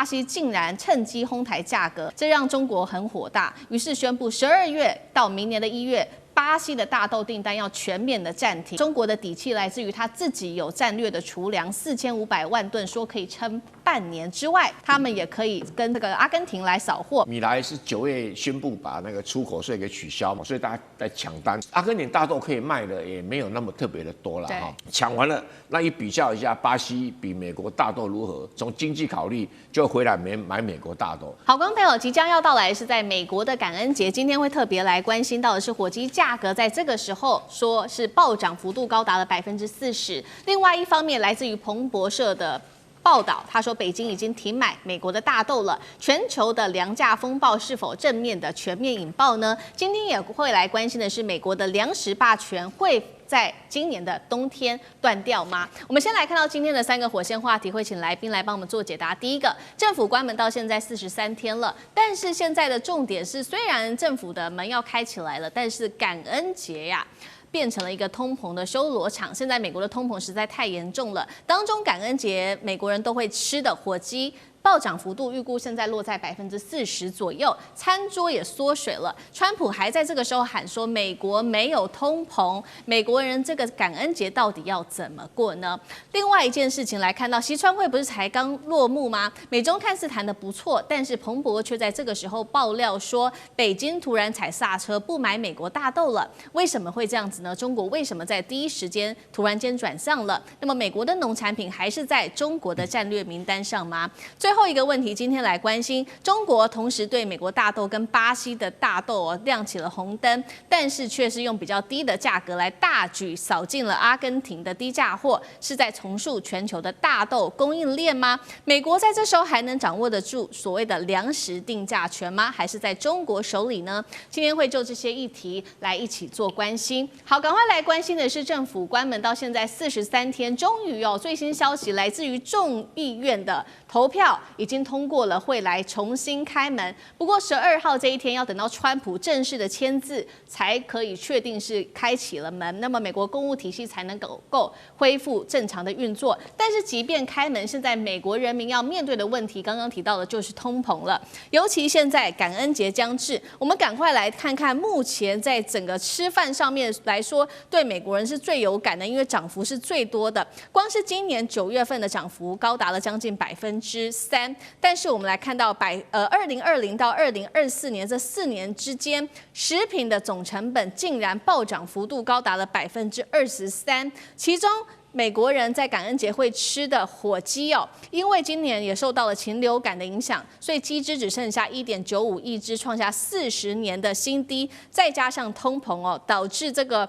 巴西竟然趁机哄抬价格，这让中国很火大，于是宣布12月到明年的1月。巴西的大豆订单要全面的暂停。中国的底气来自于他自己有战略的储粮4500万吨，说可以撑半年之外，他们也可以跟这个阿根廷来扫货。米莱是9月宣布把那个出口税给取消嘛，所以大家在抢单。阿根廷大豆可以卖的也没有那么特别的多了哈。抢完了，那一比较一下，巴西比美国大豆如何？从经济考虑，就回来买美国大豆。好，观众朋友，即将要到来是在美国的感恩节，今天会特别来关心到的是火鸡价格在这个时候说是暴涨幅度高达了40%。另外一方面，来自于彭博社的报道，他说北京已经停买美国的大豆了。全球的粮价风暴是否正面的全面引爆呢？今天也会来关心的是美国的粮食霸权会在今年的冬天断掉吗？我们先来看到今天的3个火线话题，会请来宾来帮我们做解答。第一个，政府关门到现在43天了，但是现在的重点是，虽然政府的门要开起来了，但是感恩节呀。变成了一个通膨的修罗场。现在美国的通膨实在太严重了，当中感恩节美国人都会吃的火鸡。暴涨幅度预估现在落在40%左右，餐桌也缩水了。川普还在这个时候喊说美国没有通膨，美国人这个感恩节到底要怎么过呢？另外一件事情来看到，习川会不是才刚落幕吗？美中看似谈得不错，但是彭博却在这个时候爆料说，北京突然踩刹车，不买美国大豆了。为什么会这样子呢？中国为什么在第一时间突然间转向了？那么美国的农产品还是在中国的战略名单上吗？最后一个问题，今天来关心中国，同时对美国大豆跟巴西的大豆亮起了红灯，但是却是用比较低的价格来大举扫进了阿根廷的低价货，是在重塑全球的大豆供应链吗？美国在这时候还能掌握得住所谓的粮食定价权吗？还是在中国手里呢？今天会就这些议题来一起做关心。好，赶快来关心的是政府关门到现在43天，终于最新消息来自于众议院的投票已经通过了，会来重新开门。不过12号这一天要等到川普正式的签字，才可以确定是开启了门，那么美国公务体系才能够恢复正常的运作。但是即便开门，现在美国人民要面对的问题，刚刚提到的就是通膨了。尤其现在感恩节将至，我们赶快来看看目前在整个吃饭上面来说，对美国人是最有感的，因为涨幅是最多的。光是今年9月份的涨幅高达了将近3%。但是我们来看到2020到2024年这4年之间，食品的总成本竟然暴涨幅度高达了23%，其中美国人在感恩节会吃的火鸡因为今年也受到了禽流感的影响，所以鸡只只剩下1.95亿只，创下40年的新低，再加上通膨导致这个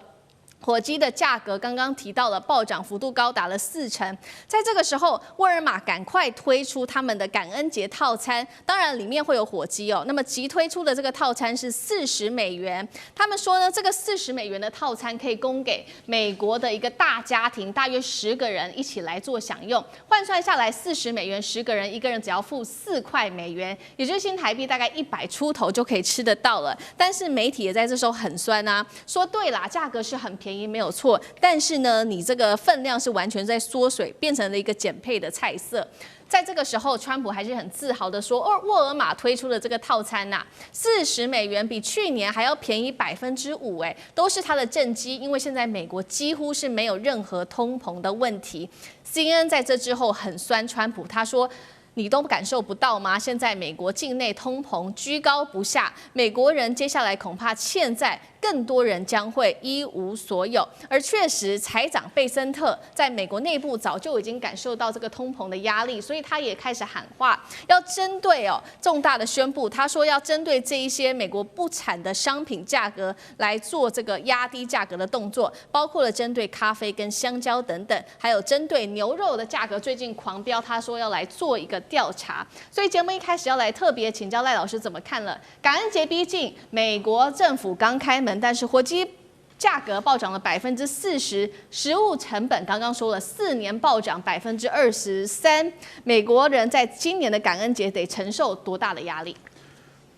火鸡的价格刚刚提到了暴涨幅度高达了40%，在这个时候，沃尔玛赶快推出他们的感恩节套餐，当然里面会有火鸡那么即推出的这个套餐是$40，他们说呢，这个$40的套餐可以供给美国的一个大家庭，大约10个人一起来做享用，换算下来$40，10个人，一个人只要付4块美元，也就是新台币大概100出头就可以吃得到了。但是媒体也在这时候很酸啊，说对啦，价格是很便宜。没有错，但是呢，你这个分量是完全在缩水，变成了一个减配的菜色。在这个时候，川普还是很自豪的说，沃尔玛推出的这个套餐$40比去年还要便宜5%，都是它的政绩，因为现在美国几乎是没有任何通膨的问题。CNN 在这之后很酸川普，他说，你都感受不到吗？现在美国境内通膨居高不下，美国人接下来恐怕现在更多人将会一无所有。而确实，财长贝森特在美国内部早就已经感受到这个通膨的压力，所以他也开始喊话，要针对重大的宣布，他说要针对这一些美国不产的商品价格来做这个压低价格的动作，包括了针对咖啡跟香蕉等等，还有针对牛肉的价格最近狂飙，他说要来做一个调查。所以节目一开始要来特别请教赖老师怎么看了。感恩节逼近，美国政府刚开门，但是火鸡价格暴涨了40%，食物成本刚刚说了4年暴涨23%，美国人在今年的感恩节得承受多大的压力？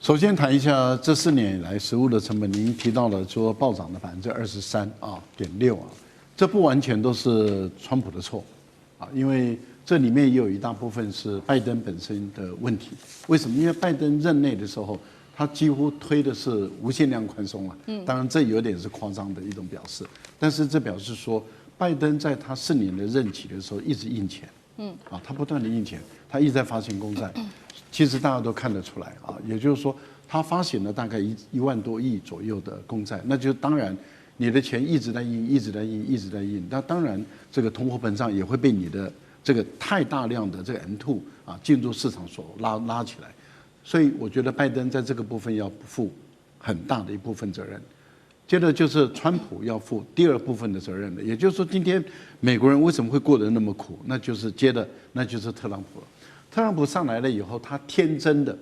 首先谈一下这4年以来食物的成本，您提到了说暴涨的23.6%，这不完全都是川普的错因为这里面也有一大部分是拜登本身的问题。为什么？因为拜登任内的时候，他几乎推的是无限量宽松了。当然这有点是夸张的一种表示，但是这表示说，拜登在他4年的任期的时候一直印钱。他不断的印钱，他一直在发行公债。其实大家都看得出来啊，也就是说，他发行了大概1万多亿左右的公债，那就当然你的钱一直在印，一直在印，一直在印，那当然这个通货膨胀也会被你的这个太大量的这个 M2进入市场所拉起来。所以我觉得拜登在这个部分要负很大的一部分责任。接着就是川普要负第2部分的责任了，也就是说，今天美国人为什么会过得那么苦？那就是特朗普了。特朗普上来了以后，他天真的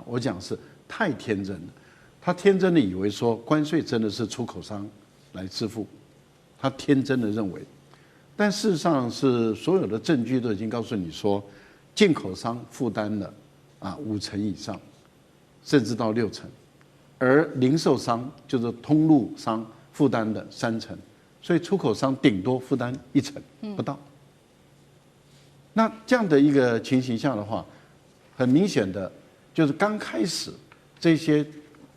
我讲是太天真了，他天真的以为说关税真的是出口商来支付，他天真的认为，但事实上是所有的证据都已经告诉你说，进口商负担了50%以上，甚至到60%。而零售商就是通路商负担的3%，所以出口商顶多负担1%不到。那这样的一个情形下的话，很明显的就是刚开始这些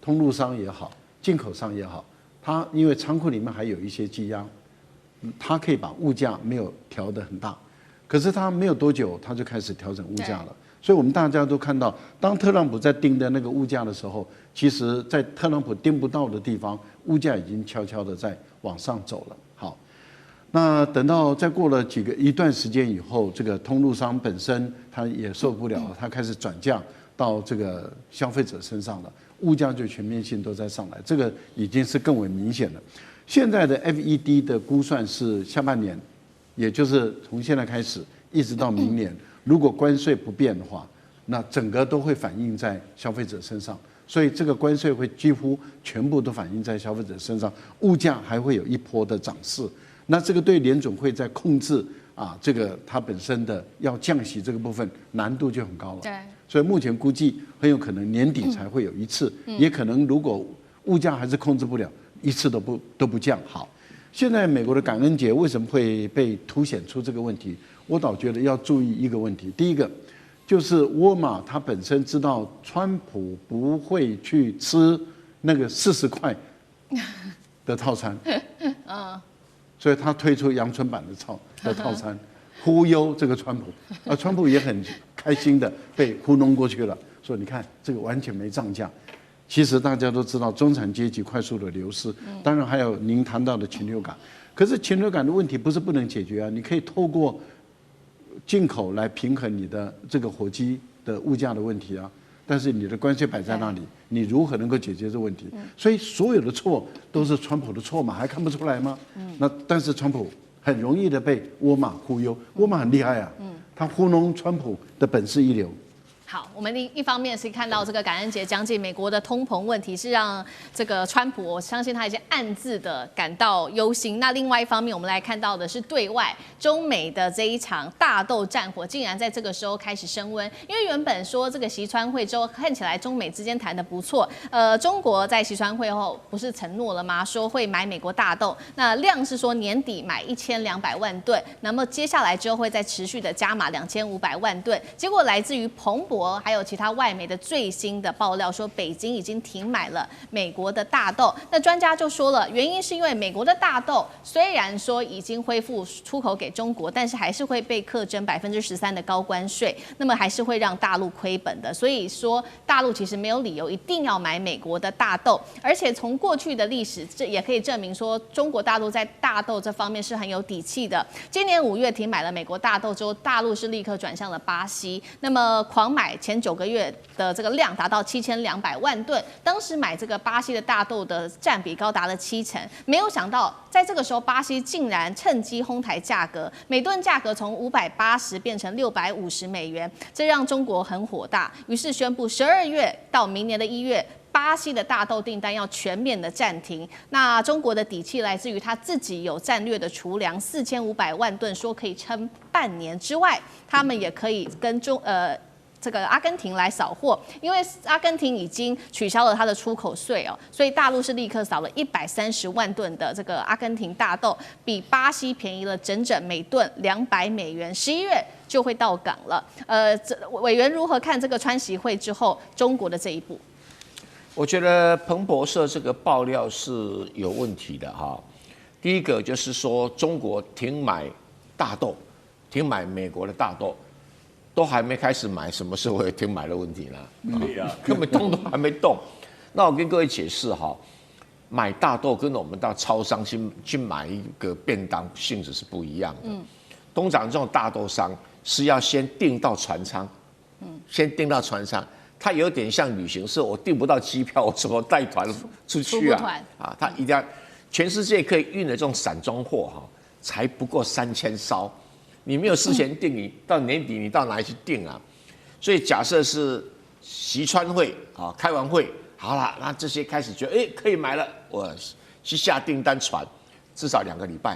通路商也好，进口商也好，他因为仓库里面还有一些积压，他可以把物价没有调得很大，可是他没有多久他就开始调整物价了。所以我们大家都看到，当特朗普在定的那个物价的时候，其实在特朗普定不到的地方，物价已经悄悄的在往上走了。好，那等到再过了一段时间以后，这个通路商本身他也受不了了，他开始转嫁到这个消费者身上了，物价就全面性都在上来，这个已经是更为明显了。现在的 FED 的估算是下半年，也就是从现在开始一直到明年。如果关税不变的话，那整个都会反映在消费者身上，所以这个关税会几乎全部都反映在消费者身上，物价还会有一波的涨势。那这个对联准会在控制这个它本身的要降息这个部分难度就很高了。对，所以目前估计很有可能年底才会有一次，也可能如果物价还是控制不了，一次都不降。好，现在美国的感恩节为什么会被凸显出这个问题？我倒觉得要注意一个问题，第一个就是沃尔玛它本身知道川普不会去吃那个40块的套餐，所以他推出阳春版的套餐，忽悠这个川普，川普也很开心的被糊弄过去了，说你看这个完全没涨价。其实大家都知道中产阶级快速的流失，当然还有您谈到的禽流感，可是禽流感的问题不是不能解决啊，你可以透过进口来平衡你的这个火鸡的物价的问题啊，但是你的关税摆在那里，你如何能够解决这个问题？所以所有的错都是川普的错嘛，还看不出来吗？那但是川普很容易的被沃尔玛忽悠，沃尔玛很厉害啊，他糊弄川普的本事一流。好，我们一方面是看到这个感恩节将近，美国的通膨问题是让这个川普，我相信他已经暗自的感到忧心。那另外一方面，我们来看到的是对外中美的这一场大斗战火，竟然在这个时候开始升温。因为原本说这个习川会之后，看起来中美之间谈得不错。中国在习川会后不是承诺了吗？说会买美国大豆，那量是说年底买1200万吨，那么接下来之后会再持续的加码2500万吨。结果来自于彭博还有其他外媒的最新的爆料说，北京已经停买了美国的大豆。那专家就说了，原因是因为美国的大豆虽然说已经恢复出口给中国，但是还是会被课征13%的高关税，那么还是会让大陆亏本的。所以说，大陆其实没有理由一定要买美国的大豆，而且从过去的历史，这也可以证明说，中国大陆在大豆这方面是很有底气的。今年5月停买了美国大豆之后，大陆是立刻转向了巴西，那么狂买前9个月的这个量达到7200万吨，当时买这个巴西的大豆的占比高达了70%。没有想到，在这个时候，巴西竟然趁机哄抬价格，每吨价格从580变成650美元，这让中国很火大，于是宣布12月到明年的1月。巴西的大豆订单要全面的暂停。那中国的底气来自于他自己有战略的储粮4500万吨，说可以撑半年之外，他们也可以跟这个阿根廷来扫货，因为阿根廷已经取消了它的出口税哦，所以大陆是立刻扫了130万吨的这个阿根廷大豆，比巴西便宜了整整每吨$200，11月就会到港了。委员如何看这个川习会之后中国的这一步？我觉得彭博社这个爆料是有问题的哈。第一个就是说中国停买大豆，停买美国的大豆。都还没开始买，什么时候会停买的问题呢？对呀，根本动都还没动。那我跟各位解释哈，买大豆跟我们到超商去买一个便当性质是不一样的。通常这种大豆商是要先订到船舱，先订到船舱，它有点像旅行社，我订不到机票，我怎么带团出去啊？啊，它一定要全世界可以运的这种散装货哈，才不过3000艘。你没有事前订，你到年底你到哪里去订啊？所以假设是习川会啊，开完会好了，那这些开始觉得可以买了，我去下订单船，至少2个礼拜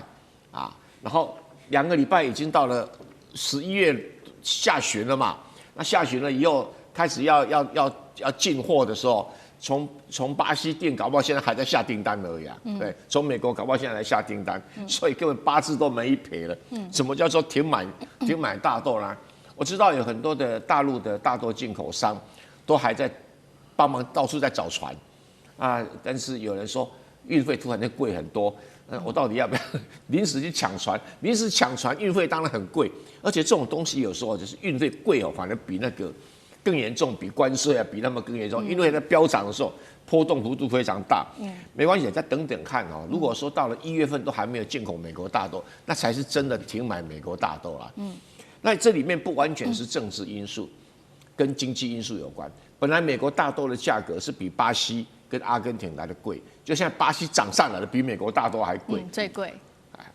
啊，然后2个礼拜已经到了11月下旬了嘛，那下旬了以后开始要进货的时候。从巴西订，搞不好现在还在下订单而已啊。对，从美国搞不好现在在下订单，所以根本8字都没赔了。什么叫做停买大豆呢？我知道有很多的大陆的大豆进口商都还在帮忙到处在找船啊，但是有人说运费突然间贵很多，我到底要不要临时去抢船？临时抢船运费当然很贵，而且这种东西有时候就是运费贵哦，反而比那个。更严重，比关税啊，比那么更严重，因为在飙涨的时候，波动幅度非常大。没关系，再等等看哦。如果说到了1月份都还没有进口美国大豆，那才是真的停买美国大豆啦。那这里面不完全是政治因素，跟经济因素有关。本来美国大豆的价格是比巴西跟阿根廷来的贵，就现在巴西涨上来了，比美国大豆还贵，最贵。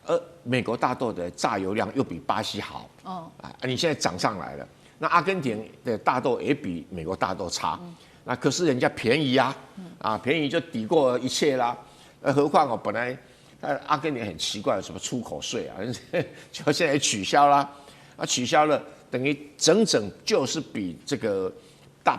而美国大豆的榨油量又比巴西好，你现在涨上来了。那阿根廷的大豆也比美国大豆差，那可是人家便宜啊，便宜就抵过一切啦。何况本来阿根廷很奇怪，什么出口税啊，就现在取消啦，取消了，等于整就是比这个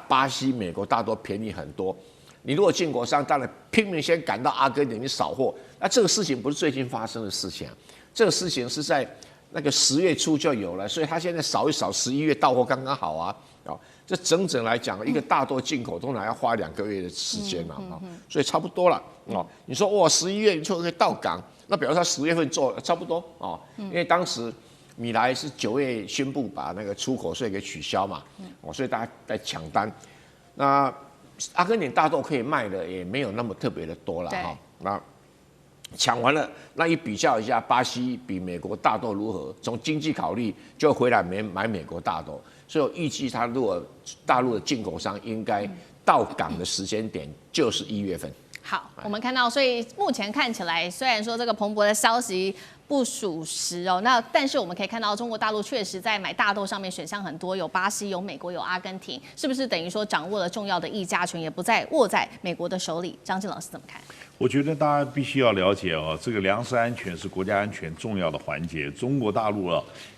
巴西、美国大豆便宜很多。你如果进口商当然拼命先赶到阿根廷去扫货，那这个事情不是最近发生的事情啊，这个事情是在。那个10月初就有了，所以他现在扫一扫，11月到货刚刚好啊。这整来讲，一个大豆进口通常要花2个月的时间嘛，所以差不多了。你说哇，11月就可以到港，那表示他10月份做差不多哦。因为当时米莱是9月宣布把那个出口税给取消嘛，所以大家在抢单。那阿根廷大豆可以卖的也没有那么特别的多了哈。那抢完了，那一比较一下，巴西比美国大豆如何？从经济考虑，就回来买美国大豆。所以我预计，他如果大陆的进口商应该到港的时间点就是1月份。好，我们看到，所以目前看起来，虽然说这个彭博的消息不属实哦，那但是我们可以看到，中国大陆确实在买大豆上面选项很多，有巴西、有美国、有阿根廷，是不是等于说掌握了重要的议价权，也不再握在美国的手里？张晋老师怎么看？我觉得大家必须要了解哦，这个粮食安全是国家安全重要的环节。中国大陆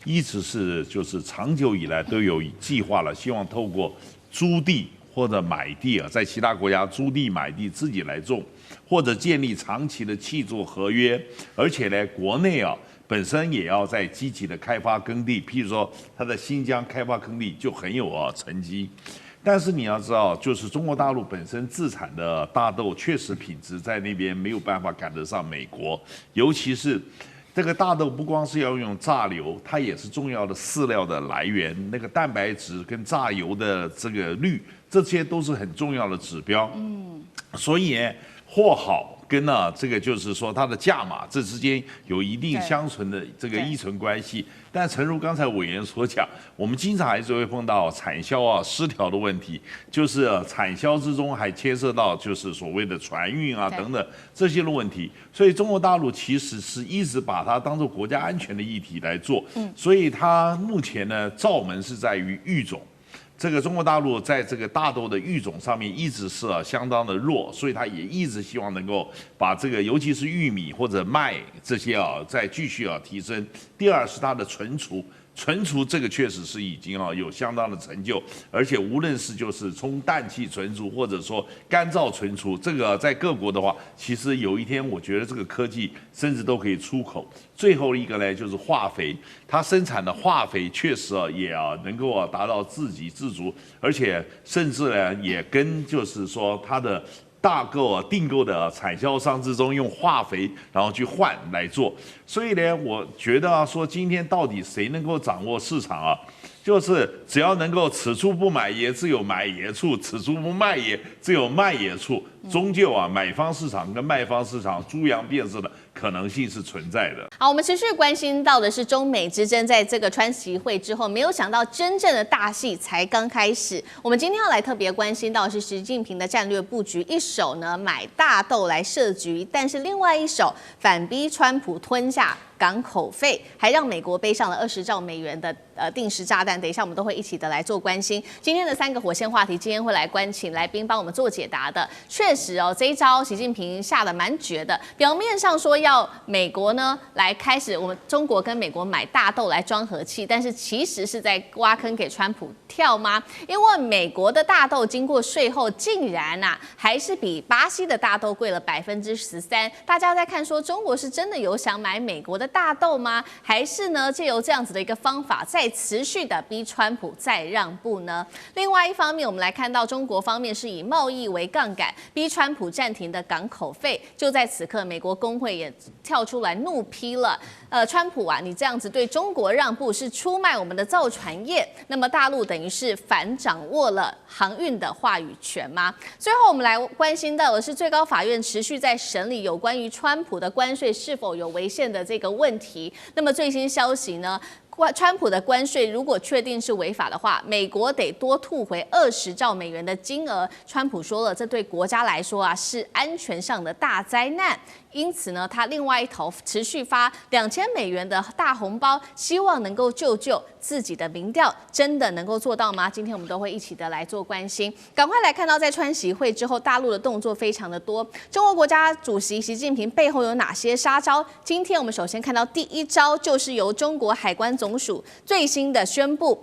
一直是就是长久以来都有计划了，希望透过租地或者买地在其他国家租地买地自己来种，或者建立长期的契作合约，而且呢，国内本身也要在积极的开发耕地，譬如说它的新疆开发耕地就很有成绩。但是你要知道，就是中国大陆本身自产的大豆确实品质在那边没有办法赶得上美国，尤其是这个大豆不光是要用榨油，它也是重要的饲料的来源，那个蛋白质跟榨油的这个率，这些都是很重要的指标。所以货好跟这个就是说它的价码这之间有一定相存的这个依存关系。但诚如刚才委员所讲，我们经常还是会碰到产销失调的问题，就是产销之中还牵涉到就是所谓的船运等等这些的问题。所以中国大陆其实是一直把它当作国家安全的议题来做。所以它目前呢，罩门是在于育种。这个中国大陆在这个大豆的育种上面一直是相当的弱，所以它也一直希望能够把这个尤其是玉米或者麦这些再继续提升。第二是它的存储存储这个确实是已经有相当的成就，而且无论是就是从氮气存储或者说干燥存储，这个在各国的话，其实有一天我觉得这个科技甚至都可以出口。最后一个呢就是化肥，它生产的化肥确实也能够达到自给自足，而且甚至呢也跟就是说它的订购的产销商之中用化肥，然后去换来做。所以呢，我觉得说今天到底谁能够掌握市场啊？就是只要能够此处不买爷，自有买爷处；此处不卖爷，自有卖爷处。终究买方市场跟卖方市场猪羊变色的可能性是存在的。好，我们持续关心到的是中美之争，在这个川习会之后，没有想到真正的大戏才刚开始。我们今天要来特别关心到的是习近平的战略布局，一手呢买大豆来设局，但是另外一手反逼川普吞下港口费，还让美国背上了20兆美元的定时炸弹。等一下我们都会一起的来做关心。今天的3个火线话题，今天会来请来宾帮我们做解答的。确实这一招习近平下的蛮绝的。表面上说要美国呢来开始我们中国跟美国买大豆来装和气，但是其实是在挖坑给川普跳吗？因为美国的大豆经过税后，竟然还是比巴西的大豆贵了13%。大家在看说中国是真的有想买美国的大豆吗？还是呢借由这样子的一个方法，再持续的逼川普再让步呢？另外一方面，我们来看到中国方面是以贸易为杠杆，逼川普暂停的港口费。就在此刻，美国工会也跳出来怒批了，川普你这样子对中国让步，是出卖我们的造船业。那么大陆等于是反掌握了航运的话语权吗？最后我们来关心到的是，最高法院持续在审理有关于川普的关税是否有违宪的这个问题。那么最新消息呢？川普的关税如果确定是违法的话，美国得多吐回20兆美元的金额。川普说了，这对国家来说是安全上的大灾难。因此呢，他另外一头持续发2000美元的大红包，希望能够救自己的民调，真的能够做到吗？今天我们都会一起的来做关心。赶快来看到，在川习会之后，大陆的动作非常的多。中国国家主席习近平背后有哪些杀招？今天我们首先看到第一招，就是由中国海关总署最新的宣布，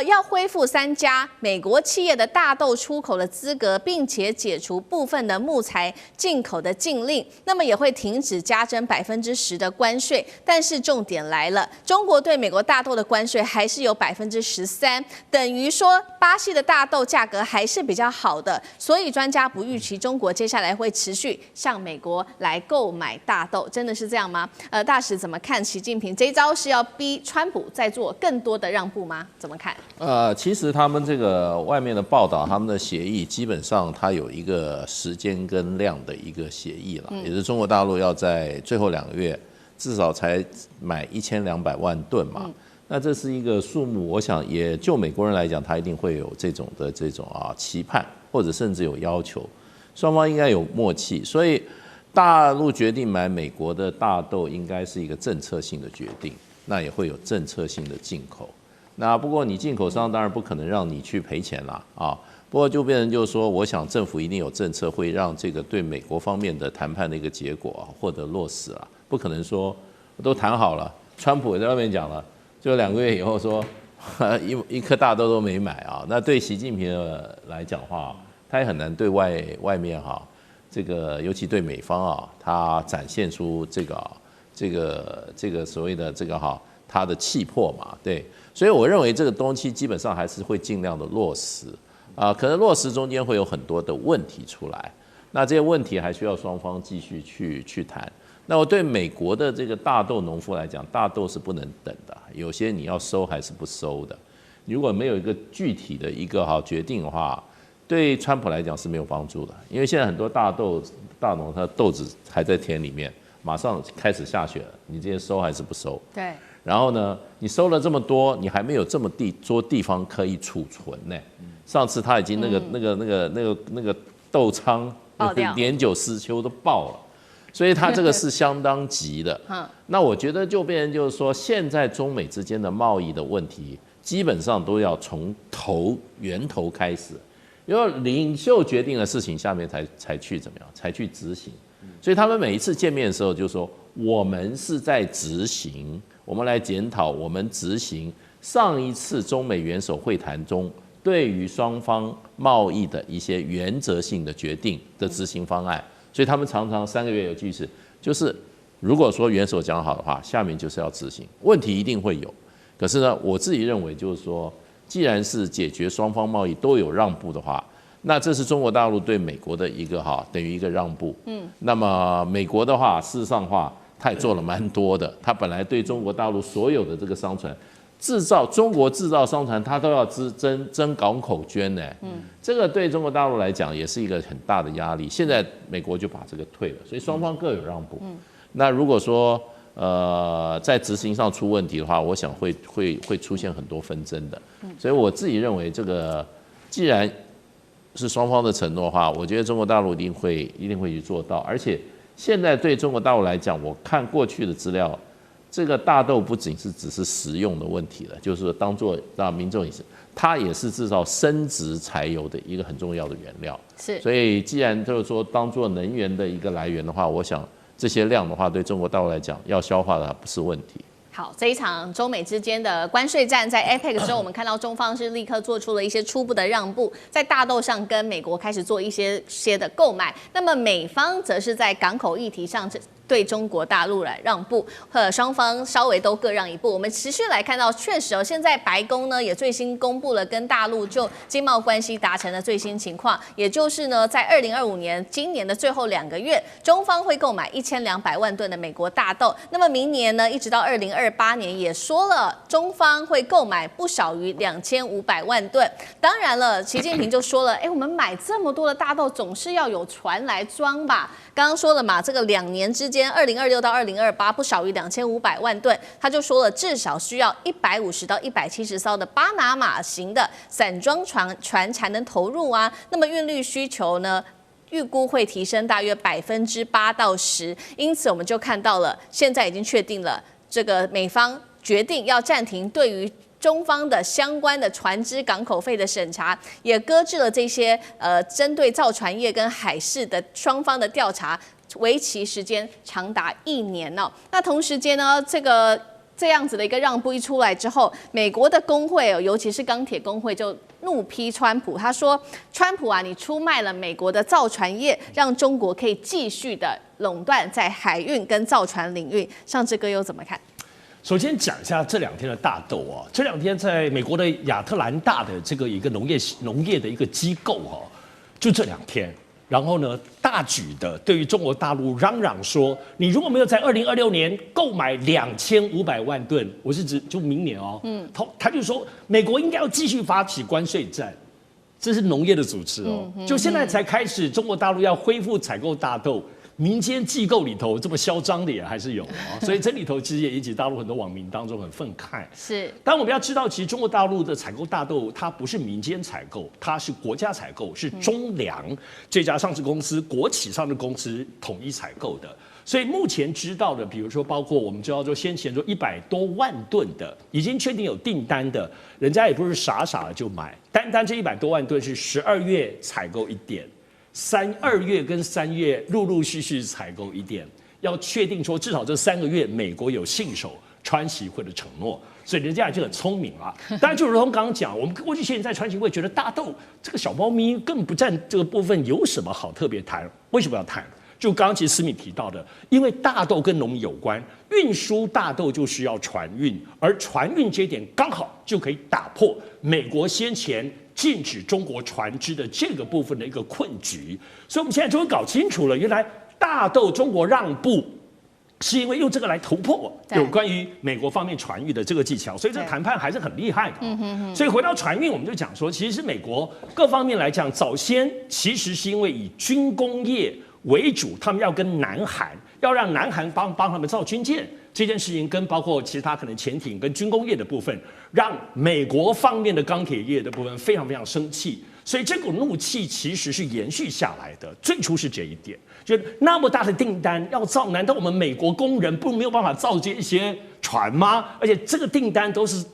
要恢复3家美国企业的大豆出口的资格，并且解除部分的木材进口的禁令。那么也会停止加征10%的关税。但是重点来了，中国对美国大豆的关税还是有13%，等于说巴西的大豆价格还是比较好的。所以专家不预期中国接下来会持续向美国来购买大豆，真的是这样吗？大使怎么看习近平这一招是要逼川普再做更多的让步吗？怎么看？其实他们这个外面的报道，他们的协议基本上它有一个时间跟量的一个协议了，也是中国大陆要在最后2个月至少才买1200万吨嘛。那这是一个数目，我想也就美国人来讲，他一定会有这种期盼，或者甚至有要求，双方应该有默契，所以大陆决定买美国的大豆，应该是一个政策性的决定，那也会有政策性的进口。那不过你进口商当然不可能让你去赔钱啦啊，不过就变成就是说，我想政府一定有政策会让这个对美国方面的谈判的一个结果获得落实了，不可能说都谈好了，川普也在外面讲了，就2个月以后说一颗大豆都没买啊，那对习近平来讲的话，他也很难对外面这个尤其对美方他展现出这个所谓的他的气魄嘛，对，所以我认为这个东西基本上还是会尽量的落实可能落实中间会有很多的问题出来，那这些问题还需要双方继续去谈。那我对美国的这个大豆农夫来讲，大豆是不能等的，有些你要收还是不收的，如果没有一个具体的一个决定的话，对川普来讲是没有帮助的，因为现在很多大农他的豆子还在田里面，马上开始下雪了，你这些收还是不收？对。然后呢，你收了这么多，你还没有这么多地方可以储存呢。上次他已经那个豆仓年久失修都爆了，所以他这个是相当急的。那我觉得就变成就是说，现在中美之间的贸易的问题，基本上都要从源头开始，因为领袖决定的事情，下面才去怎么样，才去执行。所以他们每一次见面的时候就说，我们是在执行，我们来检讨我们执行上一次中美元首会谈中对于双方贸易的一些原则性的决定的执行方案，所以他们常常3个月有句式，就是如果说元首讲好的话，下面就是要执行，问题一定会有。可是呢，我自己认为就是说，既然是解决双方贸易都有让步的话，那这是中国大陆对美国的一个等于一个让步。那么美国的话，事实上的话，他也做了蛮多的。他本来对中国大陆所有的这个商船中国制造商船，他都要征港口捐呢。这个对中国大陆来讲也是一个很大的压力。现在美国就把这个退了，所以双方各有让步。那如果说在执行上出问题的话，我想会出现很多纷争的。所以我自己认为，这个既然是双方的承诺的话，我觉得中国大陆一定会去做到。而且现在对中国大陆来讲，我看过去的资料，这个大豆不仅只是食用的问题了，就是说当做让民众饮食，它也是制造生质柴油的一个很重要的原料。是，所以既然就是说当做能源的一个来源的话，我想这些量的话，对中国大陆来讲要消化的不是问题。好，这一场中美之间的关税战，在 APEC 的时候，我们看到中方是立刻做出了一些初步的让步，在大豆上跟美国开始做一些的购买。那么美方则是在港口议题上对中国大陆来让步，双方稍微都各让一步。我们持续来看到，确实现在白宫呢也最新公布了跟大陆就经贸关系达成的最新情况，也就是呢，在2025年今年的最后2个月，中方会购买1200万吨的美国大豆。那么明年呢，一直到2028年，也说了中方会购买不少于2500万吨。当然了，习近平就说了，我们买这么多的大豆，总是要有船来装吧。刚刚说了嘛，这个2年之间，2026到2028不少于2500万吨，他就说了，至少需要150到170艘的巴拿马型的散装船才能投入啊。那么运力需求呢，预估会提升大约8%到10%。因此我们就看到了，现在已经确定了，这个美方决定要暂停对于中方的相关的船只港口费的审查，也搁置了这些针对造船业跟海事的双方的调查，为期时间长达1年哦。那同时间呢，这样子的一个让步一出来之后，美国的工会尤其是钢铁工会就怒批川普，他说：“川普啊，你出卖了美国的造船业，让中国可以继续的垄断在海运跟造船领域。”上志哥又怎么看？首先讲一下这2天的大豆啊，这2天在美国的亚特兰大的这个一个农业的一个机构哈，就这2天，然后呢大举的对于中国大陆嚷嚷说，你如果没有在2026年购买2500万吨，我是指就明年哦，他就说美国应该要继续发起关税战，这是农业的组织哦，就现在才开始，中国大陆要恢复采购大豆。民间机构里头这么嚣张的也还是有啊，所以这里头其实也引起大陆很多网民当中很愤慨。是，但我们要知道，其实中国大陆的采购大豆，它不是民间采购，它是国家采购，是中粮这家上市公司、国企上市公司统一采购的。所以目前知道的，比如说包括我们知道说先前说100多万吨的，已经确定有订单的，人家也不是傻傻的就买，单这100多万吨是12月采购1点。2月跟3月陆陆续续采购1点，要确定说至少这3个月美国有信守川协会的承诺，所以人家就很聪明啊。当然就如同刚刚讲，我们过去现在川协会觉得大豆这个小猫咪更不占这个部分，有什么好特别谈？为什么要谈？就刚刚其实思敏提到的，因为大豆跟农民有关，运输大豆就需要船运，而船运这一点刚好就可以打破美国先前禁止中国船只的这个部分的一个困局，所以我们现在终于搞清楚了，原来大豆中国让步，是因为用这个来突破有关于美国方面船运的这个技巧，所以这个谈判还是很厉害的。所以回到船运，我们就讲说，其实美国各方面来讲，早先其实是因为以军工业为主，他们要跟南韩，要让南韩帮他们造军舰。这件事情跟包括其他可能潜艇跟军工业的部分，让美国方面的钢铁业的部分非常非常生气，所以这股怒气其实是延续下来的。最初是这一点，就那么大的订单要造，难道我们美国工人没有办法造这些船吗？而且这个订单都是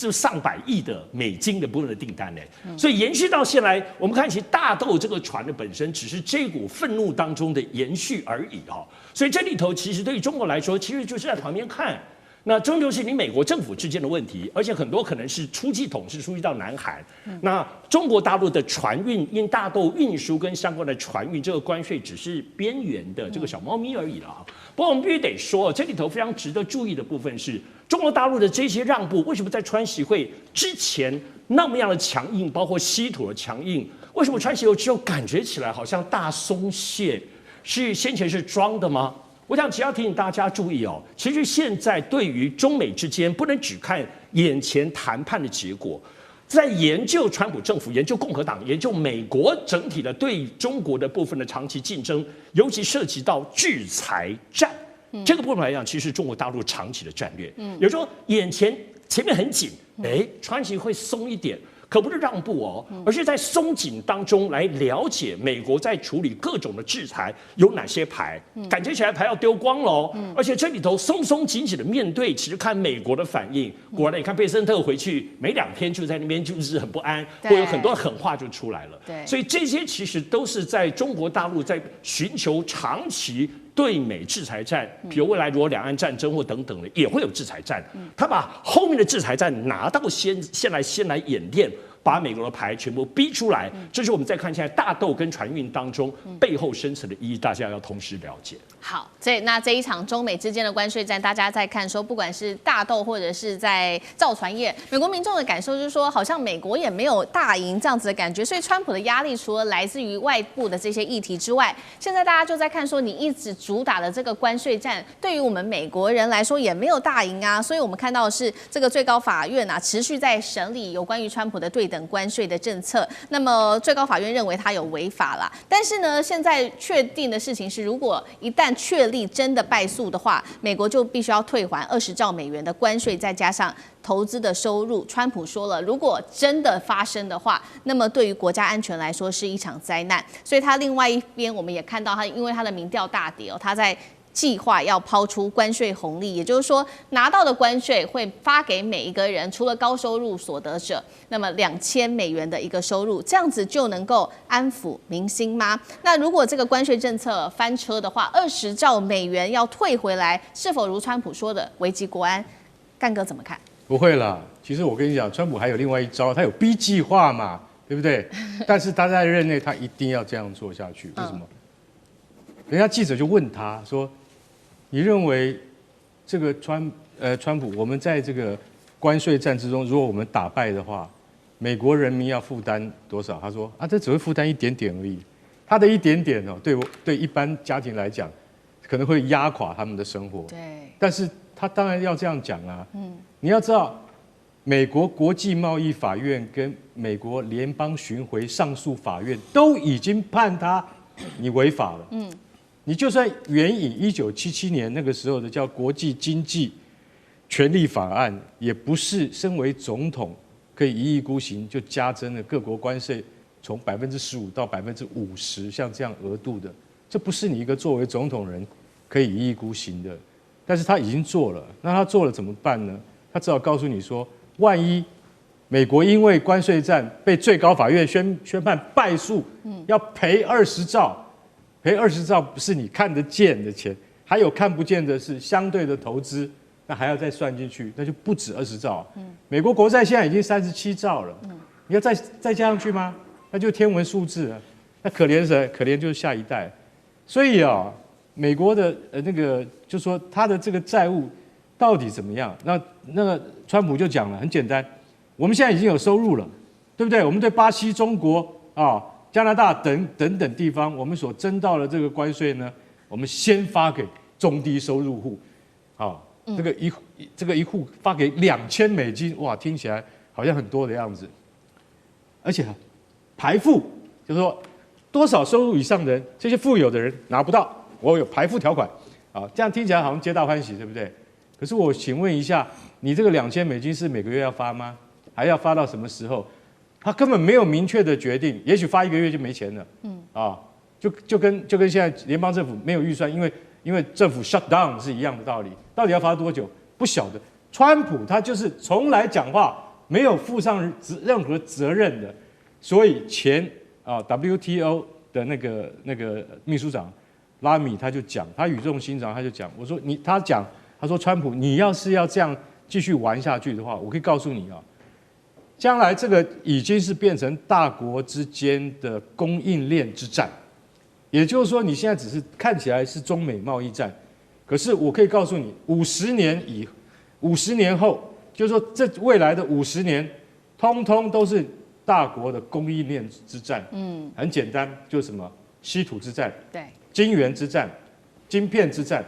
就上百亿的美金的部分的订单呢，所以延续到现在，我们看起大豆这个船的本身只是这股愤怒当中的延续而已啊。所以这里头其实对于中国来说，其实就是在旁边看，那终究是你美国政府之间的问题，而且很多可能是出气筒是出去到南韩。那中国大陆的船运因大豆运输跟相关的船运，这个关税只是边缘的这个小猫咪而已了啊。不过我们必须得说，这里头非常值得注意的部分是，中国大陆的这些让步，为什么在川习会之前那么样的强硬，包括稀土的强硬，为什么川习会之后感觉起来好像大松懈？是先前是装的吗？我想只要提醒大家注意哦，其实现在对于中美之间不能只看眼前谈判的结果，在研究川普政府、研究共和党、研究美国整体的对中国的部分的长期竞争，尤其涉及到制裁战这个部分来讲，其实是中国大陆长期的战略。有时候前面很紧，川习会松一点。可不是让步哦，而是在松紧当中来了解美国在处理各种的制裁有哪些牌，感觉起来牌要丢光喽。而且这里头松松紧紧的面对，其实看美国的反应，果然你看贝森特回去没2天就在那边就是很不安，会有很多狠话就出来了。所以这些其实都是在中国大陆在寻求长期对美制裁战，比如未来如果两岸战争或等等的也会有制裁战，他把后面的制裁战拿到先来演练。把美国的牌全部逼出来，这是我们在看现在大豆跟船运当中背后深层的意义，大家要同时了解。好，那这一场中美之间的关税战，大家在看说，不管是大豆或者是在造船业，美国民众的感受就是说，好像美国也没有大赢这样子的感觉。所以川普的压力除了来自于外部的这些议题之外，现在大家就在看说，你一直主打的这个关税战，对于我们美国人来说也没有大赢啊。所以我们看到的是这个最高法院啊，持续在审理有关于川普的对等关税的政策。那么最高法院认为他有违法啦，但是呢，现在确定的事情是，如果一旦确立真的败诉的话，美国就必须要退还20兆美元的关税，再加上投资的收入。川普说了，如果真的发生的话，那么对于国家安全来说是一场灾难。所以他另外一边，我们也看到他，因为他的民调大跌哦，他在计划要抛出关税红利，也就是说拿到的关税会发给每一个人，除了高收入所得者，那么2000美元的一个收入，这样子就能够安抚民心吗？那如果这个关税政策翻车的话，20兆美元要退回来，是否如川普说的危及国安？干哥怎么看？不会啦，其实我跟你讲，川普还有另外一招，他有 B 计划嘛，对不对？但是他在任内他一定要这样做下去，为什么？人家记者就问他说：“你认为这个川普，我们在这个关税战之中，如果我们打败的话，美国人民要负担多少？”他说：“啊，这只会负担一点点而已。他的一点点哦，对一般家庭来讲，可能会压垮他们的生活。对，但是他当然要这样讲啊。你要知道，美国国际贸易法院跟美国联邦巡回上诉法院都已经判你违法了。你就算援引1977年那个时候的叫《国际经济权利法案》，也不是身为总统可以一意孤行就加征了各国关税从15%到50%，像这样额度的，这不是你一个作为总统人可以一意孤行的。但是他已经做了，那他做了怎么办呢？他只好告诉你说，万一美国因为关税战被最高法院宣判败诉，要赔20兆。赔20兆不是你看得见的钱，还有看不见的是相对的投资，那还要再算进去，那就不止20兆。美国国债现在已经37兆了，你要再加上去吗？那就天文数字了。那可怜谁？可怜就是下一代。所以啊，美国的那个就说他的这个债务到底怎么样？那个川普就讲了，很简单，我们现在已经有收入了，对不对？我们对巴西、中国啊。加拿大等等地方，我们所征到的这个关税呢，我们先发给中低收入户，这个一户发给2000美金，哇，听起来好像很多的样子，而且排富，就是说多少收入以上的人，这些富有的人拿不到，我有排富条款，这样听起来好像皆大欢喜，对不对？可是我请问一下，你这个2000美金是每个月要发吗？还要发到什么时候？他根本没有明确的决定，也许发1个月就没钱了，就跟现在联邦政府没有预算，因为政府 shut down 是一样的道理。到底要发多久？不晓得。川普他就是从来讲话没有负上任何责任的，所以前WTO 的那个秘书长拉米他就讲，他语重心长，他就讲，他讲他说川普，你要是要这样继续玩下去的话，我可以告诉你啊，将来这个已经是变成大国之间的供应链之战。也就是说，你现在只是看起来是中美贸易战，可是我可以告诉你，50年后，就是说这未来的50年，通通都是大国的供应链之战。很简单，就是什么稀土之战，对，晶圆之战，晶片之战，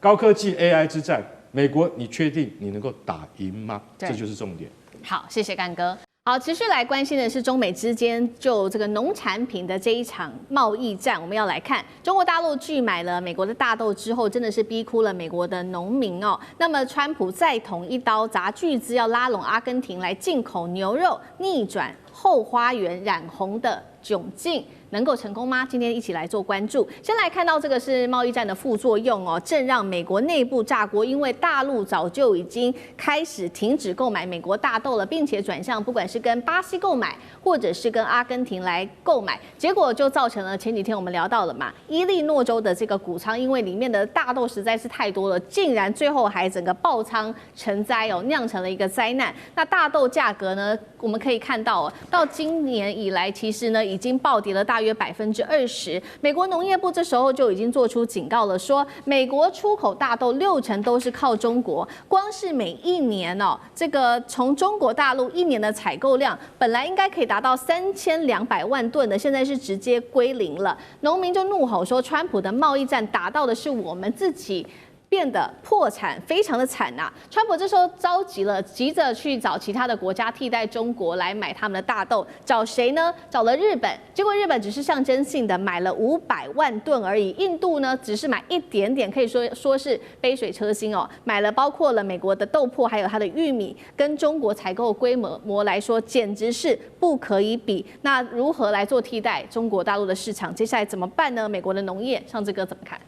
高科技 AI 之战。美国，你确定你能够打赢吗？这就是重点。好，谢谢干哥。好，持续来关心的是中美之间就这个农产品的这一场贸易战，我们要来看中国大陆拒买了美国的大豆之后，真的是逼哭了美国的农民哦。那么川普再捅一刀，砸巨资要拉拢阿根廷来进口牛肉，逆转后花园染红的窘境。能够成功吗？今天一起来做关注。先来看到这个是贸易战的副作用哦，正让美国内部炸锅，因为大陆早就已经开始停止购买美国大豆了，并且转向不管是跟巴西购买，或者是跟阿根廷来购买，结果就造成了前几天我们聊到了嘛，伊利诺州的这个谷仓，因为里面的大豆实在是太多了，竟然最后还整个爆仓成灾哦，酿成了一个灾难。那大豆价格呢，我们可以看到哦，到今年以来，其实呢已经暴跌了大约20%。美国农业部这时候就已经做出警告了，说美国出口大豆60%都是靠中国，光是每一年哦，这个从中国大陆一年的采购量本来应该可以达到3200万吨的，现在是直接归零了。农民就怒吼说，川普的贸易战打到的是我们自己。变得破产，非常的惨呐！川普这时候着急了，急着去找其他的国家替代中国来买他们的大豆，找谁呢？找了日本，结果日本只是象征性的买了500万吨而已，印度呢只是买一点点，可以说是杯水车薪哦。买了包括了美国的豆粕，还有它的玉米，跟中国采购规模来说，简直是不可以比。那如何来做替代中国大陆的市场？接下来怎么办呢？美国的农业，上志哥怎么看？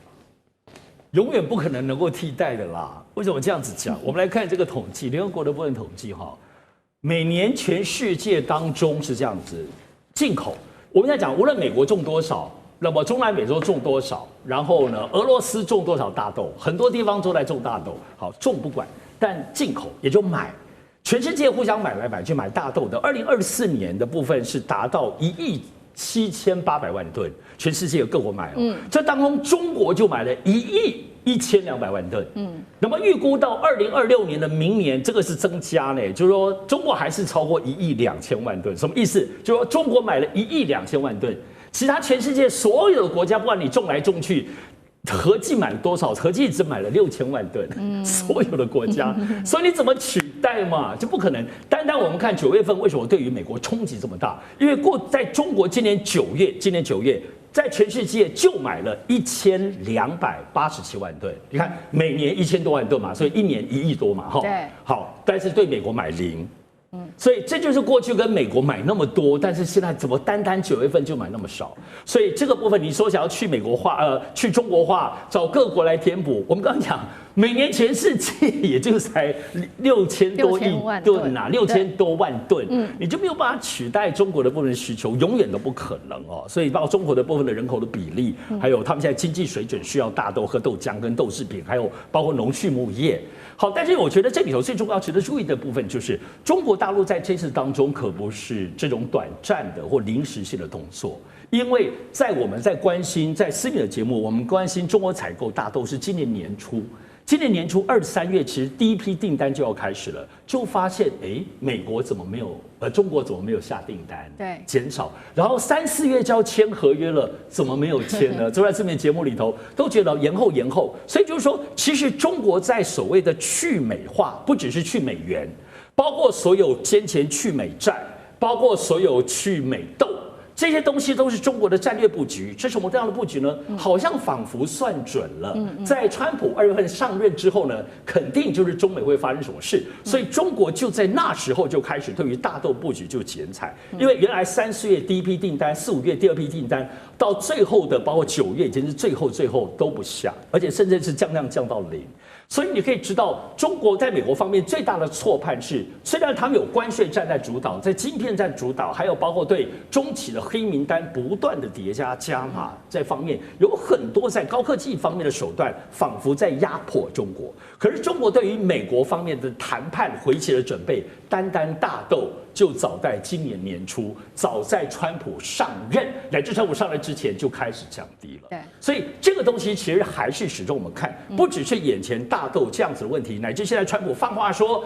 永远不可能能够替代的啦。为什么这样子讲？我们来看这个统计，联合国的部分统计哈，每年全世界当中是这样子，进口我们在讲，无论美国种多少，那么中南美洲种多少，然后呢，俄罗斯种多少大豆，很多地方都在种大豆，好种不管，但进口也就买。全世界互相买来买去买大豆的，2024年的部分是达到1.78亿吨，全世界各国买哦。这当中中国就买了1.12亿吨。那么预估到2026年的明年，这个是增加呢，就是说中国还是超过1.2亿吨。什么意思？就是说中国买了1.2亿吨，其他全世界所有的国家，不管你种来种去。合计买了多少？合计只买了6000万吨，所有的国家，所以你怎么取代嘛？就不可能。单单我们看9月份，为什么对于美国冲击这么大？因为在中国今年9月，在全世界就买了1287万吨。你看每年1000多万吨嘛，所以一年1亿多嘛，哈。对。好，但是对美国买0。所以这就是过去跟美国买那么多，但是现在怎么单9月份就买那么少？所以这个部分你说想要去美国化，去中国化，找各国来填补。我们刚刚讲，每年全世界也就才6000多亿吨啊，6000多万吨，你就没有办法取代中国的部分需求，永远都不可能哦。所以包括中国的部分的人口的比例，还有他们现在经济水准需要大豆、喝豆浆跟豆制品，还有包括农畜牧业。好，但是我觉得这里头最重要值得注意的部分就是，中国大陆在这次当中可不是这种短暂的或临时性的动作，因为我们在关心在私密的节目，我们关心中国采购大豆是今年年初2、3月，其实第一批订单就要开始了，就发现美国怎么没有，中国怎么没有下订单？对，减少。然后3、4月就要签合约了，怎么没有签呢？都在这面节目里头都觉得延后。所以就是说，其实中国在所谓的去美化，不只是去美元，包括所有先前去美债，包括所有去美豆。这些东西都是中国的战略布局，是什么这样的布局呢？好像仿佛算准了，在川普2月份上任之后呢，肯定就是中美会发生什么事，所以中国就在那时候就开始对于大豆布局就减产，因为原来3、4月第一批订单，4、5月第二批订单，到最后的包括9月已经是最后都不下，而且甚至是降量降到0。所以你可以知道，中国在美国方面最大的错判是，虽然他们有关税战在主导，在晶片战主导，还有包括对中企的黑名单不断的叠加加码，这方面有很多在高科技方面的手段，仿佛在压迫中国。可是中国对于美国方面的谈判回击的准备，单大豆就早在今年年初，早在川普上任，乃至川普上任之前就开始降低了。对，所以这个东西其实还是始终我们看，不只是眼前大豆这样子的问题，乃至现在川普放话说，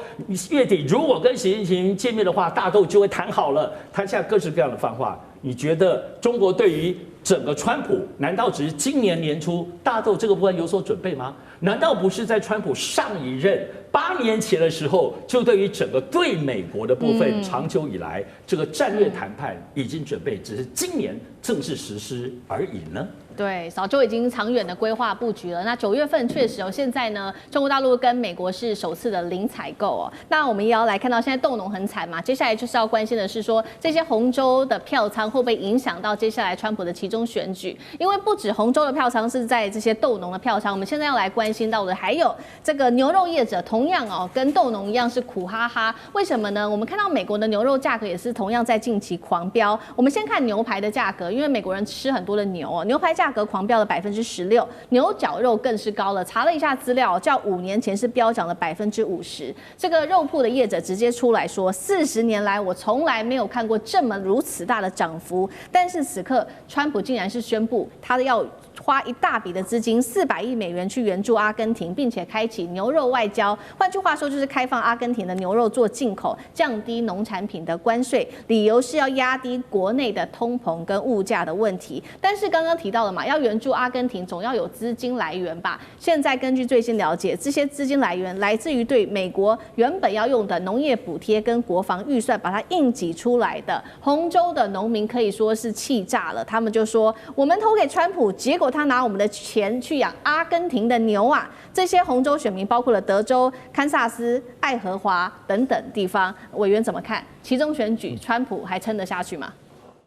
月底如果跟习近平见面的话，大豆就会谈好了，谈下各式各样的放话。你觉得中国对于整个川普，难道只是今年年初大豆这个部分有所准备吗？难道不是在川普上一任8年前的时候，就对于整个对美国的部分，长久以来这个战略谈判已经准备，只是今年正式实施而已呢？对，早就已经长远的规划布局了。那9月份确实哦，现在呢，中国大陆跟美国是首次的零采购哦。那我们也要来看到，现在豆农很惨嘛，接下来就是要关心的是说，这些红州的票仓会不会影响到接下来川普的期中选举？因为不止红州的票仓是在这些豆农的票仓，我们现在要来关心到的还有这个牛肉业者，同样哦，跟豆农一样是苦哈哈。为什么呢？我们看到美国的牛肉价格也是同样在近期狂飙。我们先看牛排的价格，因为美国人吃很多的牛哦，牛排价格狂飙了16%，牛绞肉更是高了。查了一下资料，较5年前是飙涨了50%。这个肉铺的业者直接出来说，40年来我从来没有看过这么如此大的涨幅。但是此刻，川普竟然是宣布他要花一大笔的资金，400亿美元去援助阿根廷，并且开启牛肉外交。换句话说，就是开放阿根廷的牛肉做进口，降低农产品的关税，理由是要压低国内的通膨跟物价的问题。但是刚刚提到了嘛，要援助阿根廷，总要有资金来源吧？现在根据最新了解，这些资金来源来自于对美国原本要用的农业补贴跟国防预算，把它硬挤出来的。红州的农民可以说是气炸了，他们就说：我们投给川普，结果他拿我们的钱去养阿根廷的牛啊！这些红州选民包括了德州、堪萨斯、爱荷华等等地方，委员怎么看？期中选举，川普还撑得下去吗？